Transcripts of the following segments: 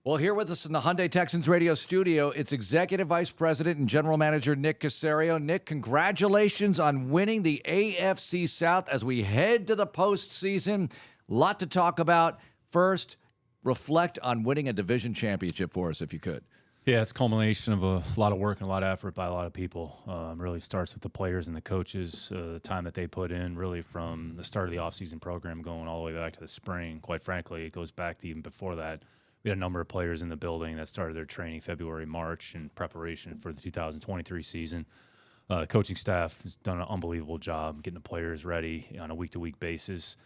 Well, here with us in the Hyundai Texans radio studio, it's Executive Vice President and General Manager Nick Caserio. Nick, congratulations on winning the AFC South as we head to the postseason. A lot to talk about. First, reflect on winning a division championship for us, if you could. Yeah, it's a culmination of a lot of work and a lot of effort by a lot of people. Really starts with the players and the coaches, the time that they put in, really from the start of the offseason program going all the way back to the spring. Quite frankly, it goes back to even before that. We had a number of players in the building that started their training February, March in preparation for the 2023 season. The coaching staff has done an unbelievable job getting the players ready on a week-to-week basis.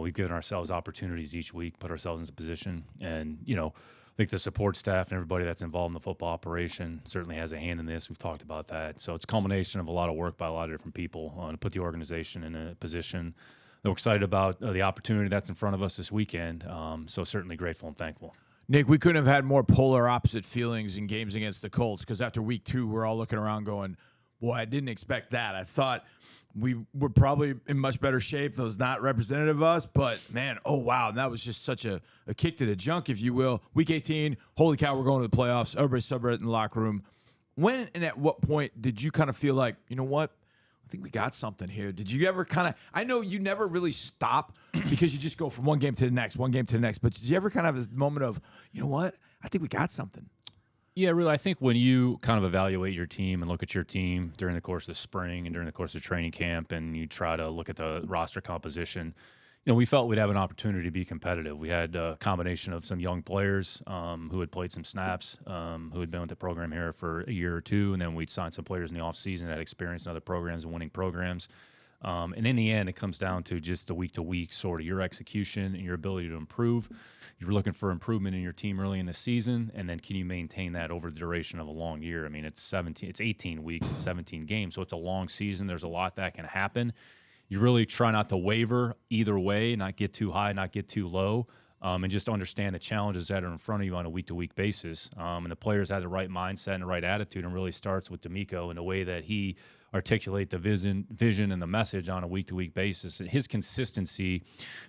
We've given ourselves opportunities each week, put ourselves into position. And, I think the support staff and everybody that's involved in the football operation certainly has a hand in this. We've talked about that. So it's a culmination of a lot of work by a lot of different people to put the organization in a position that we're excited about the opportunity that's in front of us this weekend. So certainly grateful and thankful. Nick, we couldn't have had more polar opposite feelings in games against the Colts because after week 2, we're all looking around going, boy, I didn't expect that. I thought we were probably in much better shape. That was not representative of us, but, man, oh, wow. And that was just such a kick to the junk, if you will. Week 18, holy cow, we're going to the playoffs. Everybody celebrated in the locker room. When and at what point did you kind of feel like, you know what? I think we got something here. Did you ever kind of – I know you never really stop because you just go from one game to the next, but did you ever kind of have this moment of, you know what, I think we got something? Yeah, really, I think when you kind of evaluate your team and look at your team during the course of the spring and during the course of training camp and you try to look at the roster composition, we felt we'd have an opportunity to be competitive. We had a combination of some young players who had played some snaps, who had been with the program here for a year or two, and then we'd signed some players in the offseason that had experience in other programs and winning programs. And in the end, it comes down to just the week-to-week sort of your execution and your ability to improve. You're looking for improvement in your team early in the season, and then can you maintain that over the duration of a long year? I mean, it's 18 weeks, it's 17 games, so it's a long season. There's a lot that can happen. You really try not to waver either way, not get too high, not get too low, and just understand the challenges that are in front of you on a week-to-week basis. And the players had the right mindset and the right attitude, and really starts with D'Amico and the way that he articulate the vision and the message on a week-to-week basis. His consistency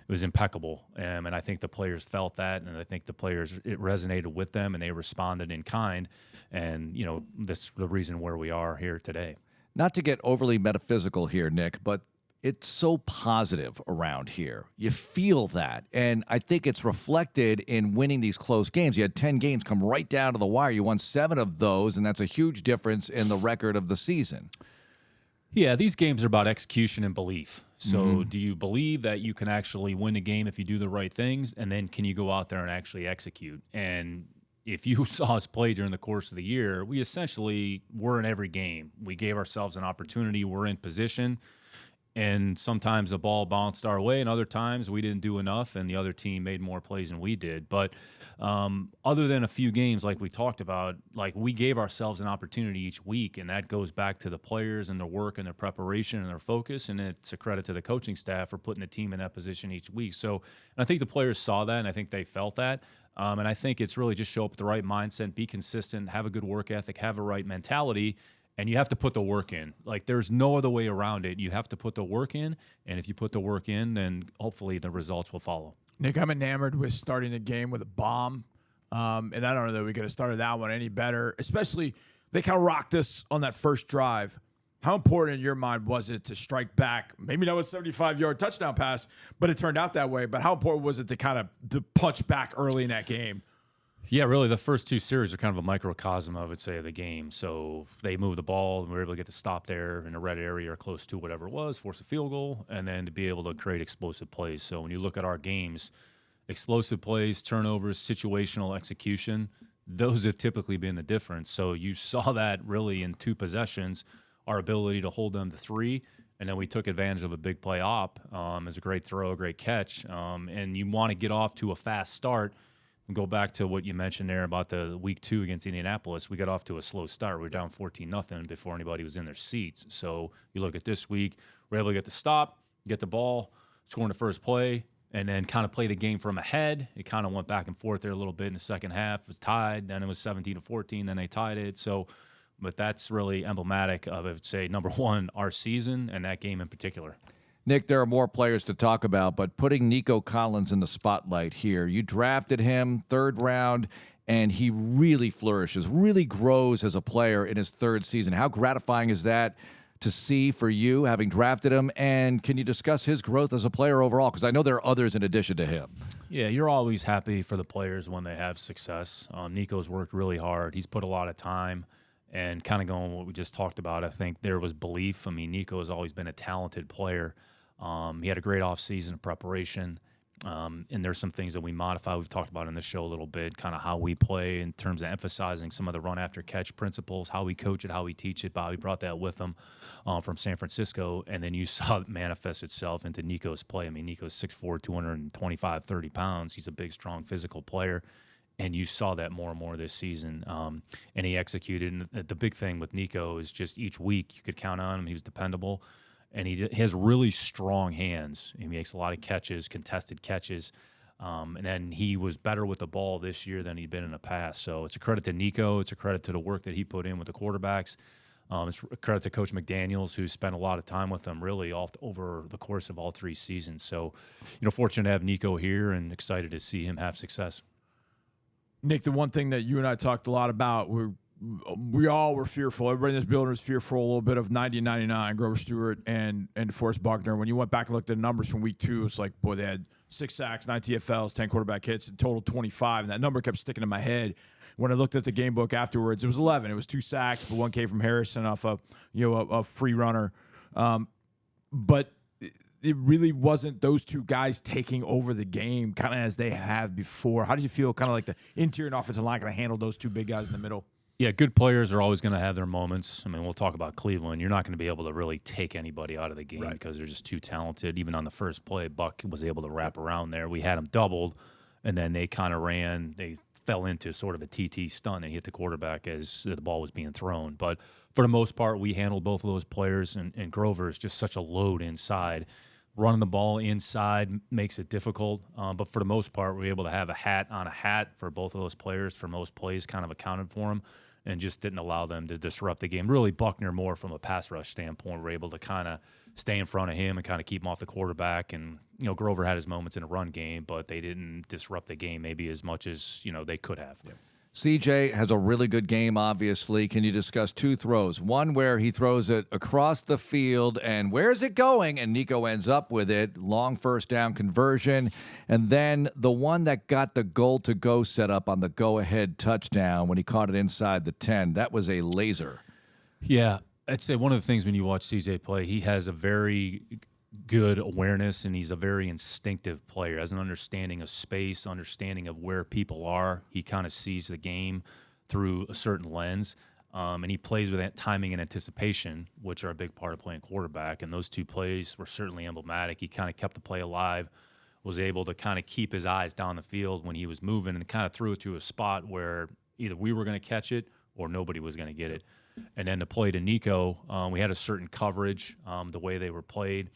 was impeccable, and I think the players felt that, and I think the players, it resonated with them, and they responded in kind, and, that's the reason where we are here today. Not to get overly metaphysical here, Nick, but it's so positive around here. You feel that. And I think it's reflected in winning these close games. You had 10 games come right down to the wire. You won 7 of those, and that's a huge difference in the record of the season. Yeah, these games are about execution and belief. So do you believe that you can actually win a game if you do the right things? And then can you go out there and actually execute? And if you saw us play during the course of the year, we essentially were in every game. We gave ourselves an opportunity. We're in position. And sometimes the ball bounced our way, and other times we didn't do enough, and the other team made more plays than we did. But other than a few games like we talked about, like we gave ourselves an opportunity each week, and that goes back to the players and their work and their preparation and their focus, and it's a credit to the coaching staff for putting the team in that position each week. So and I think the players saw that, and I think they felt that. And I think it's really just show up with the right mindset, be consistent, have a good work ethic, have a right mentality. And you have to put the work in. Like, there's no other way around it. You have to put the work in, and if you put the work in, then hopefully the results will follow. Nick, I'm enamored with starting the game with a bomb, and I don't know that we could have started that one any better, especially they kind of rocked us on that first drive. How important in your mind was it to strike back? Maybe that was a 75-yard touchdown pass, but it turned out that way. But how important was it to kind of to punch back early in that game? Yeah, really, the first 2 series are kind of a microcosm, I would say, of the game. So they moved the ball, and we were able to get the stop there in a red area or close to whatever it was, force a field goal, and then to be able to create explosive plays. So when you look at our games, explosive plays, turnovers, situational execution, those have typically been the difference. So you saw that really in 2 possessions, our ability to hold them to 3, and then we took advantage of a big play op as a great throw, a great catch. And you want to get off to a fast start. Go back to what you mentioned there about the week 2 against Indianapolis. We got off to a slow start. We were down 14-0 before anybody was in their seats. So you look at this week, we're able to get the stop, get the ball, score in the first play, and then kind of play the game from ahead. It kind of went back and forth there a little bit in the second half. It was tied. Then it was 17-14. Then they tied it. So, but that's really emblematic of, I would say, number one, our season and that game in particular. Nick, there are more players to talk about, but putting Nico Collins in the spotlight here, you drafted him 3rd round, and he really flourishes, really grows as a player in his third season. How gratifying is that to see for you, having drafted him? And can you discuss his growth as a player overall? Because I know there are others in addition to him. Yeah, you're always happy for the players when they have success. Nico's worked really hard. He's put a lot of time. And kind of going what we just talked about, I think there was belief. I mean, Nico has always been a talented player. He had a great offseason of preparation. And there's some things that we modify. We've talked about in the show a little bit, kind of how we play in terms of emphasizing some of the run-after-catch principles, how we coach it, how we teach it. Bobby brought that with him from San Francisco, and then you saw it manifest itself into Nico's play. I mean, Nico's 6'4", 225, 30 pounds. He's a big, strong, physical player. And you saw that more and more this season, and he executed. And the big thing with Nico is just each week you could count on him. He was dependable, and he has really strong hands. He makes a lot of catches, contested catches, and then he was better with the ball this year than he'd been in the past. So it's a credit to Nico. It's a credit to the work that he put in with the quarterbacks. It's a credit to Coach McDaniels, who spent a lot of time with them really all over the course of all 3 seasons. So, fortunate to have Nico here and excited to see him have success. Nick, the one thing that you and I talked a lot about, we all were fearful. Everybody in this building was fearful a little bit of 90 and 99, Grover Stewart and DeForest Buckner. When you went back and looked at the numbers from week 2, it's like, boy, they had 6 sacks, 9 TFLs, 10 quarterback hits, a total 25. And that number kept sticking in my head. When I looked at the game book afterwards, it was 11. It was 2 sacks, but 1 came from Harrison off a free runner. But it really wasn't those 2 guys taking over the game kind of as they have before. How did you feel kind of like the interior and offensive line kind of handled those 2 big guys in the middle? Yeah, good players are always going to have their moments. I mean, we'll talk about Cleveland. You're not going to be able to really take anybody out of the game because they're just too talented. Even on the first play, Buck was able to wrap around there. We had him doubled, and then they kind of ran. They fell into sort of a TT stunt and hit the quarterback as the ball was being thrown. But for the most part, we handled both of those players, and Grover is just such a load inside. Running the ball inside makes it difficult, but for the most part, we're able to have a hat on a hat for both of those players for most plays, kind of accounted for them, and just didn't allow them to disrupt the game. Really, Buckner more from a pass rush standpoint. We're able to kind of stay in front of him and kind of keep him off the quarterback. And, Grover had his moments in a run game, but they didn't disrupt the game maybe as much as, they could have. Yeah. CJ has a really good game, obviously. Can you discuss 2 throws? One where he throws it across the field, and where's it going? And Nico ends up with it. Long first down conversion. And then the one that got the goal-to-go set up on the go-ahead touchdown when he caught it inside the 10. That was a laser. Yeah, I'd say one of the things when you watch CJ play, he has a very good awareness, and he's a very instinctive player. Has an understanding of space, understanding of where people are. He kind of sees the game through a certain lens, and he plays with that timing and anticipation, which are a big part of playing quarterback. And those 2 plays were certainly emblematic. He kind of kept the play alive, was able to kind of keep his eyes down the field when he was moving, and kind of threw it to a spot where either we were going to catch it or nobody was going to get it. And then the play to Nico, we had a certain coverage, the way they were played.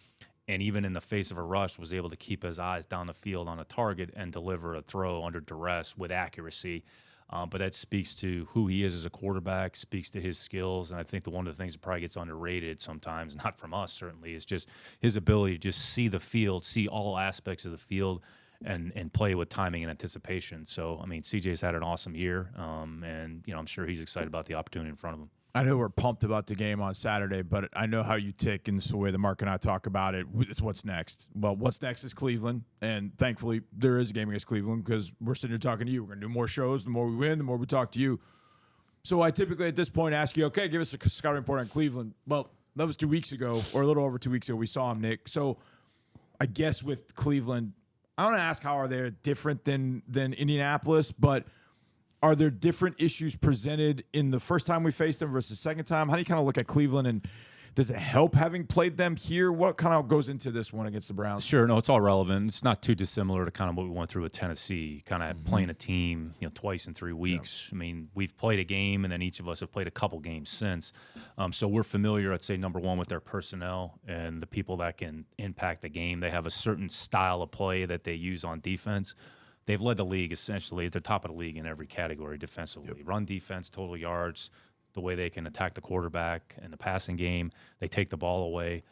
And even in the face of a rush, was able to keep his eyes down the field on a target and deliver a throw under duress with accuracy. But that speaks to who he is as a quarterback, speaks to his skills. And I think one of the things that probably gets underrated sometimes, not from us certainly, is just his ability to just see the field, see all aspects of the field, and play with timing and anticipation. So, I mean, CJ's had an awesome year, and, I'm sure he's excited about the opportunity in front of him. I know we're pumped about the game on Saturday, but I know how you tick, and it's the way that Mark and I talk about it. It's what's next. Well, what's next is Cleveland, and thankfully there is a game against Cleveland because we're sitting here talking to you. We're going to do more shows. The more we win, the more we talk to you. So I typically at this point ask you, okay, give us a scouting report on Cleveland. Well, that was 2 weeks ago, or a little over 2 weeks ago we saw him, Nick. So I guess with Cleveland, I want to ask how are they different than Indianapolis, but are there different issues presented in the first time we faced them versus the second time? How do you kind of look at Cleveland, and does it help having played them here? What kind of goes into this one against the Browns? Sure, no, it's all relevant. It's not too dissimilar to kind of what we went through with Tennessee, kind of playing a team, twice in 3 weeks. Yeah. I mean, we've played a game, and then each of us have played a couple games since. So we're familiar, I'd say, number one, with their personnel and the people that can impact the game. They have a certain style of play that they use on defense. They've led the league essentially at the top of the league in every category defensively. Yep. Run defense, total yards, the way they can attack the quarterback and the passing game. They take the ball away.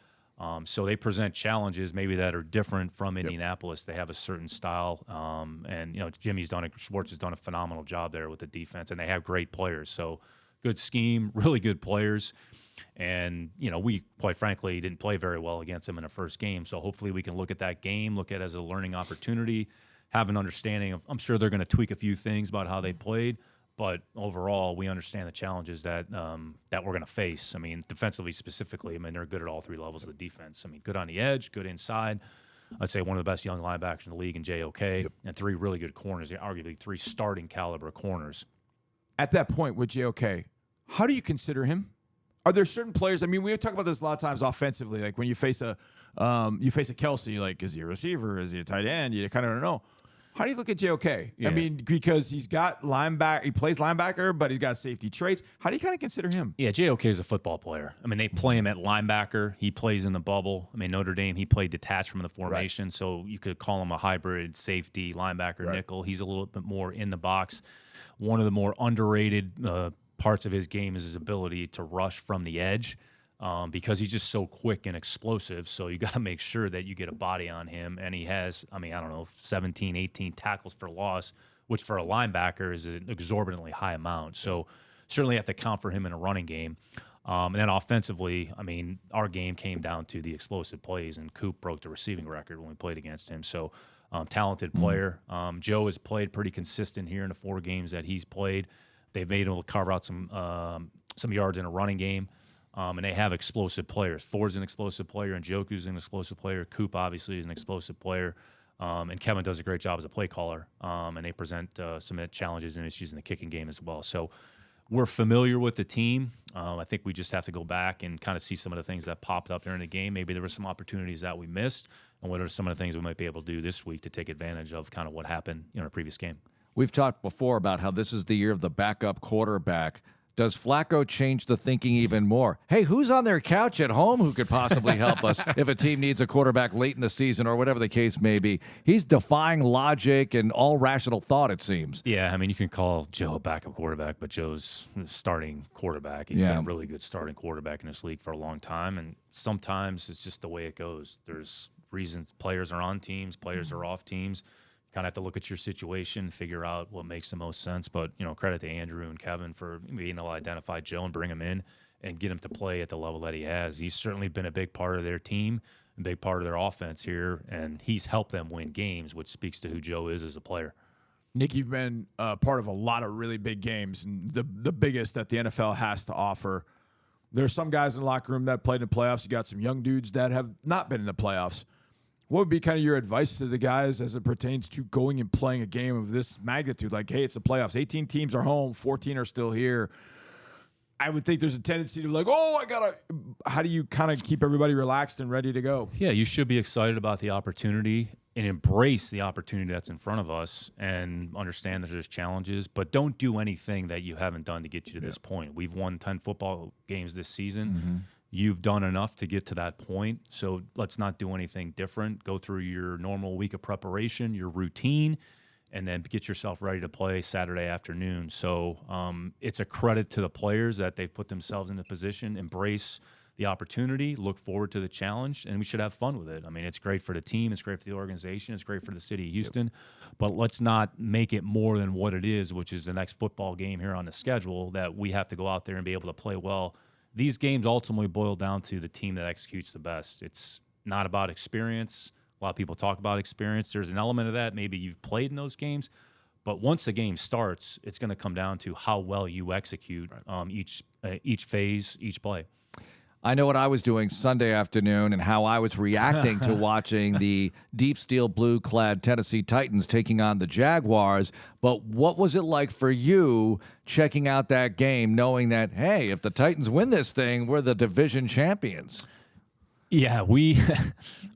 So they present challenges maybe that are different from Indianapolis. They have a certain style, and Schwartz has done a phenomenal job there with the defense, and they have great players. So good scheme, really good players, and we quite frankly didn't play very well against them in the first game. So hopefully we can look at that game, look at it as a learning opportunity, have an understanding of. I'm sure they're going to tweak a few things about how they played. But overall, we understand the challenges that we're going to face. I mean, defensively specifically, they're good at all three levels of the defense. Good on the edge, good inside. I'd say one of the best young linebackers in the league in JOK, and three really good corners, arguably three starting caliber corners. At that point with JOK, how do you consider him? Are there certain players? We talk about this a lot of times offensively. Like when you face a Kelsey, like is he a receiver? Is he a tight end? You kind of don't know. How do you look at JOK? Yeah. Because he plays linebacker, but he's got safety traits. How do you kind of consider him? Yeah, JOK is a football player. They play him at linebacker. He plays in the bubble. Notre Dame, he played detached from the formation, so you could call him a hybrid safety, linebacker, nickel. He's a little bit more in the box. One of the more underrated parts of his game is his ability to rush from the edge. Because he's just so quick and explosive. So you got to make sure that you get a body on him. And he has, 17, 18 tackles for loss, which for a linebacker is an exorbitantly high amount. So certainly have to count for him in a running game. And then offensively, our game came down to the explosive plays, and Coop broke the receiving record when we played against him. So talented player. Joe has played pretty consistent here in the 4 games that he's played. They've made him carve out some yards in a running game. And they have explosive players. Ford's an explosive player, and Njoku's an explosive player. Coop obviously is an explosive player. And Kevin does a great job as a play caller. And they present some challenges and issues in the kicking game as well. So we're familiar with the team. I think we just have to go back and kind of see some of the things that popped up during the game. Maybe there were some opportunities that we missed, and what are some of the things we might be able to do this week to take advantage of kind of what happened in a previous game. We've talked before about how this is the year of the backup quarterback. Does Flacco change the thinking even more? Hey, who's on their couch at home who could possibly help us if a team needs a quarterback late in the season or whatever the case may be? He's defying logic and all rational thought, it seems. Yeah, you can call Joe a backup quarterback, but Joe's starting quarterback. He's been a really good starting quarterback in this league for a long time, and sometimes it's just the way it goes. There's reasons players are on teams, players are off teams. Kind of have to look at your situation, figure out what makes the most sense. But, credit to Andrew and Kevin for being able to identify Joe and bring him in and get him to play at the level that he has. He's certainly been a big part of their team, a big part of their offense here, and he's helped them win games, which speaks to who Joe is as a player. Nick, you've been part of a lot of really big games, and the biggest that the NFL has to offer. There are some guys in the locker room that played in the playoffs. You got some young dudes that have not been in the playoffs. What would be kind of your advice to the guys as it pertains to going and playing a game of this magnitude? Like, hey, it's the playoffs. 18 teams are home. 14 are still here. I would think there's a tendency to be like, how do you kind of keep everybody relaxed and ready to go? Yeah, you should be excited about the opportunity and embrace the opportunity that's in front of us and understand that there's challenges, but don't do anything that you haven't done to get you to this point. We've won 10 football games this season. Mm-hmm. You've done enough to get to that point, so let's not do anything different. Go through your normal week of preparation, your routine, and then get yourself ready to play Saturday afternoon. So it's a credit to the players that they've put themselves in a position, embrace the opportunity, look forward to the challenge, and we should have fun with it. It's great for the team, it's great for the organization, it's great for the city of Houston, but let's not make it more than what it is, which is the next football game here on the schedule that we have to go out there and be able to play well. These games ultimately boil down to the team that executes the best. It's not about experience. A lot of people talk about experience. There's an element of that. Maybe you've played in those games. But once the game starts, it's going to come down to how well you execute each phase, each play. I know what I was doing Sunday afternoon and how I was reacting to watching the deep steel blue-clad Tennessee Titans taking on the Jaguars. But what was it like for you checking out that game, knowing that, hey, if the Titans win this thing, we're the division champions? Yeah, we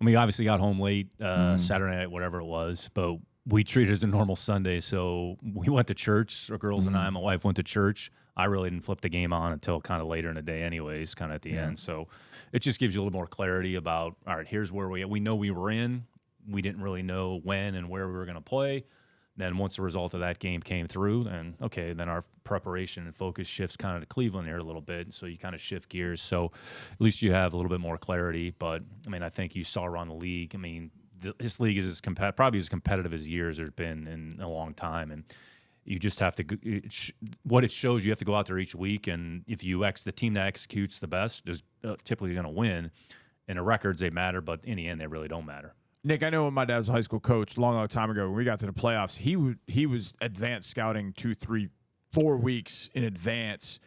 obviously got home late Saturday night, whatever it was, but we treated it as a normal Sunday. So we went to church, our girls and I, my wife went to church. I really didn't flip the game on until kind of later in the day anyways, kind of at the end. So it just gives you a little more clarity about, all right, here's where we know we were in. We didn't really know when and where we were going to play. Then once the result of that game came through, then okay, then our preparation and focus shifts kind of to Cleveland here a little bit. So you kind of shift gears. So at least you have a little bit more clarity. But I mean, I think you saw around the league. I mean, this league is probably as competitive as years there's been in a long time, and you just have to. What it shows, you have to go out there each week, and if the team that executes the best is typically going to win. And the records, they matter, but in the end, they really don't matter. Nick, I know when my dad was a high school coach a long time ago, when we got to the playoffs, he was advanced scouting 2, 3, 4 weeks in advance.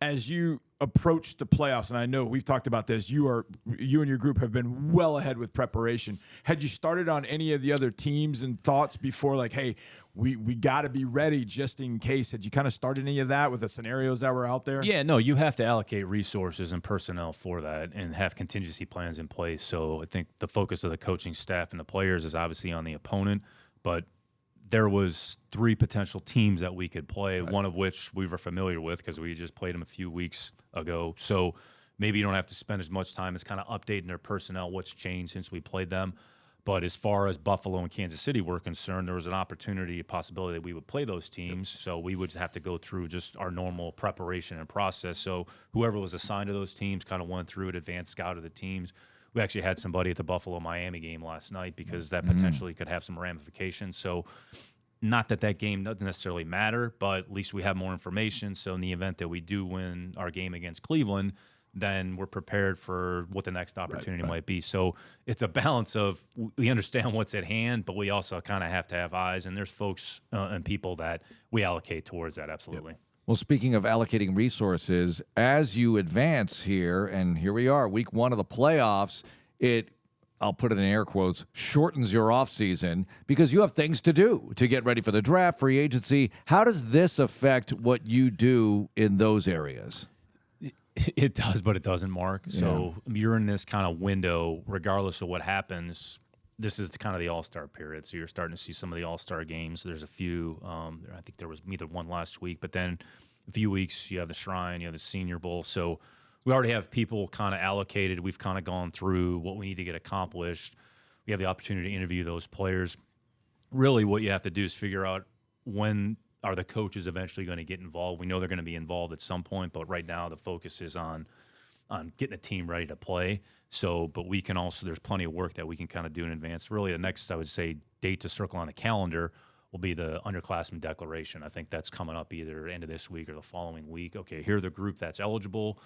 As you approach the playoffs, and I know we've talked about this, you and your group have been well ahead with preparation. Had you started on any of the other teams and thoughts before, like, hey, we got to be ready just in case? Had you kind of started any of that with the scenarios that were out there? Yeah, no, you have to allocate resources and personnel for that and have contingency plans in place. So I think the focus of the coaching staff and the players is obviously on the opponent, but there was 3 potential teams that we could play, right, one of which we were familiar with because we just played them a few weeks ago. So maybe you don't have to spend as much time as kind of updating their personnel, what's changed since we played them. But as far as Buffalo and Kansas City were concerned, there was an opportunity, a possibility that we would play those teams. So we would have to go through just our normal preparation and process. So whoever was assigned to those teams kind of went through it, advanced scouted the teams. We actually had somebody at the Buffalo-Miami game last night because that potentially could have some ramifications. So not that game doesn't necessarily matter, but at least we have more information. So in the event that we do win our game against Cleveland, then we're prepared for what the next opportunity might be. So it's a balance of we understand what's at hand, but we also kind of have to have eyes. And there's folks and people that we allocate towards that, absolutely. Yep. Well, speaking of allocating resources, as you advance here, and here we are, week 1 of the playoffs, I'll put it in air quotes, shortens your offseason because you have things to do to get ready for the draft, free agency. How does this affect what you do in those areas? It does, but it doesn't, Mark. Yeah. So you're in this kind of window, regardless of what happens. This is kind of the all-star period, so you're starting to see some of the all-star games. There's a few. I think there was either one last week, but then a few weeks you have the Shrine, you have the Senior Bowl. So we already have people kind of allocated. We've kind of gone through what we need to get accomplished. We have the opportunity to interview those players. Really what you have to do is figure out when are the coaches eventually going to get involved. We know they're going to be involved at some point, but right now the focus is on getting the team ready to play. So, but we can also, there's plenty of work that we can kind of do in advance. Really, the next, I would say, date to circle on the calendar will be the underclassmen declaration. I think that's coming up either end of this week or the following week. Okay, here are the group that's eligible.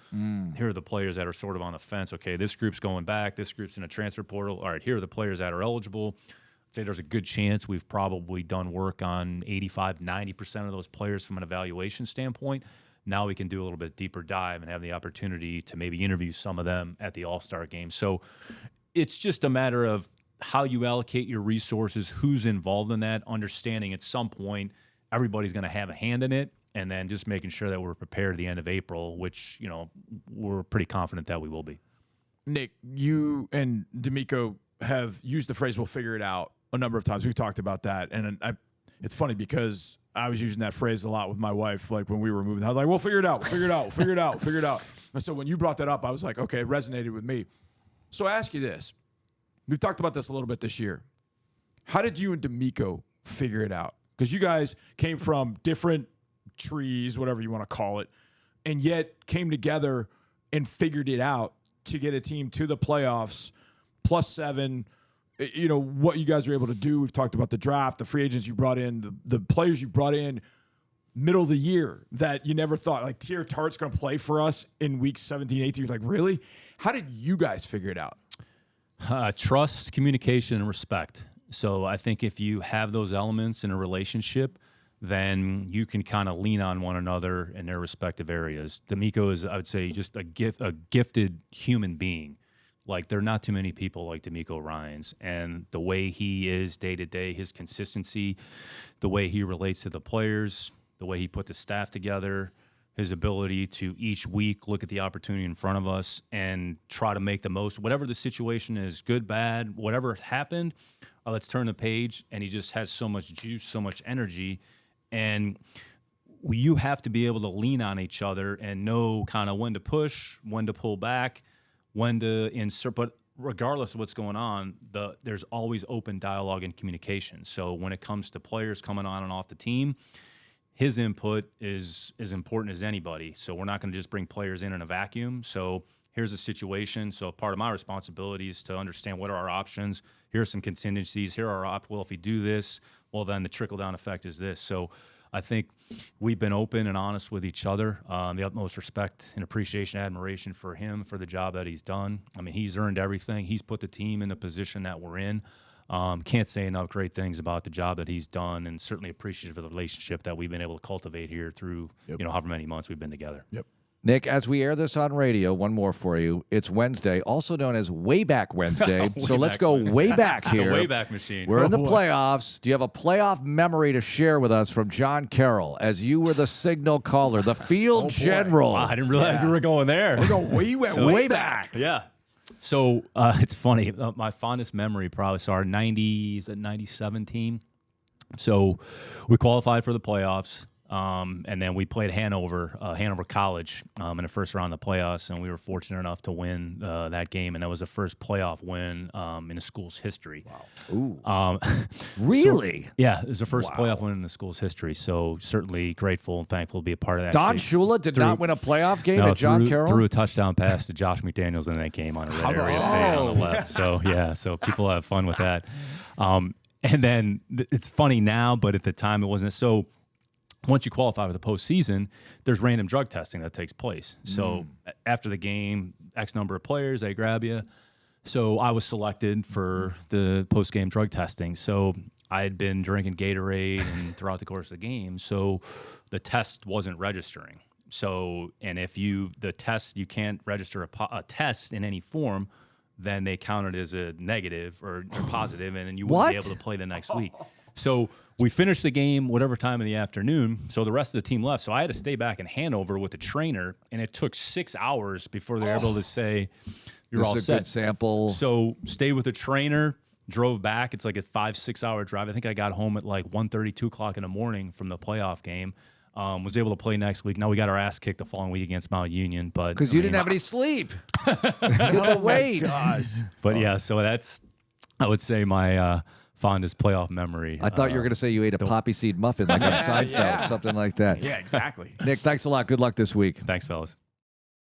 Here are the players that are sort of on the fence. Okay, this group's going back. This group's in a transfer portal. All right, here are the players that are eligible. I'd say there's a good chance we've probably done work on 85, 90% of those players from an evaluation standpoint. Now we can do a little bit deeper dive and have the opportunity to maybe interview some of them at the All-Star game. So it's just a matter of how you allocate your resources, who's involved in that, understanding at some point everybody's going to have a hand in it, and then just making sure that we're prepared at the end of April, which, you know, we're pretty confident that we will be. Nick, you and D'Amico have used the phrase, we'll figure it out, a number of times. We've talked about that. And it's funny because I was using that phrase a lot with my wife, like when we were moving. I was like, we'll figure it out, we'll figure it out, we'll figure it out, we'll figure it out. And so when you brought that up, I was like, okay, it resonated with me. So I ask you this. We've talked about this a little bit this year. How did you and D'Amico figure it out? Because you guys came from different trees, whatever you want to call it, and yet came together and figured it out to get a team to the playoffs, +7. You know, what you guys were able to do. We've talked about the draft, the free agents you brought in, the players you brought in middle of the year that you never thought, like Tier Tart's going to play for us in weeks 17, 18. You're like, really? How did you guys figure it out? Trust, communication, and respect. So I think if you have those elements in a relationship, then you can kind of lean on one another in their respective areas. D'Amico is, I would say, just a gifted human being. Like, there are not too many people like D'Amico Ryans, and the way he is day to day, his consistency, the way he relates to the players, the way he put the staff together, his ability to each week look at the opportunity in front of us and try to make the most, whatever the situation is, good, bad, whatever happened, let's turn the page. And he just has so much juice, so much energy. And you have to be able to lean on each other and know kind of when to push, when to pull back, when to insert. But regardless of what's going on, there's always open dialogue and communication. So when it comes to players coming on and off the team, his input is as important as anybody. So we're not going to just bring players in a vacuum. So here's a situation. So part of my responsibility is to understand what are our options. Here are some contingencies. Here are our well, if we do this, well, then the trickle-down effect is this. So I think we've been open and honest with each other. The utmost respect and appreciation, admiration for him, for the job that he's done. I mean, he's earned everything. He's put the team in the position that we're in. Can't say enough great things about the job that he's done, and certainly appreciative of the relationship that we've been able to cultivate here through, however many months we've been together. Yep. Nick, as we air this on radio, one more for you. It's Wednesday, also known as Wayback Wednesday. So let's go way back here. The Wayback Machine. We're in the playoffs. Do you have a playoff memory to share with us from John Carroll as you were the signal caller, the field general? Wow, I didn't realize we were going there. We went way back. Yeah. So it's funny. My fondest memory probably our 97 team. So we qualified for the playoffs. And then we played Hanover College in the first round of the playoffs, and we were fortunate enough to win that game, and that was the first playoff win in the school's history. Wow. Ooh. Really? Yeah, it was the first playoff win in the school's history, so certainly grateful and thankful to be a part of that. Don Shula did not win a playoff game at John Carroll? Threw a touchdown pass to Josh McDaniels in that game on a red area fade on the left. So, so people have fun with that. And then it's funny now, but at the time it wasn't. So once you qualify for the postseason, there's random drug testing that takes place. So after the game, X number of players, they grab you. So I was selected for the post-game drug testing. So I had been drinking Gatorade and throughout the course of the game. So the test wasn't registering. So, and if you can't register a test in any form, then they count it as a negative or positive, and then you wouldn't be able to play the next week. So we finished the game whatever time in the afternoon, so the rest of the team left. So I had to stay back in Hanover with the trainer, and it took 6 hours before they were able to say, you're all set. This is a good sample. So stayed with the trainer, drove back. It's like a 5-6 hour drive. I think I got home at like 1:30, 2 o'clock in the morning from the playoff game. Was able to play next week. Now we got our ass kicked the following week against Mount Union, but because you didn't have any sleep. Wait. Gosh. But yeah, so that's, I would say, my fondest playoff memory. I thought you were going to say you ate a poppy seed muffin like on Seinfeld, something like that. Yeah, exactly. Nick, thanks a lot. Good luck this week. Thanks, fellas.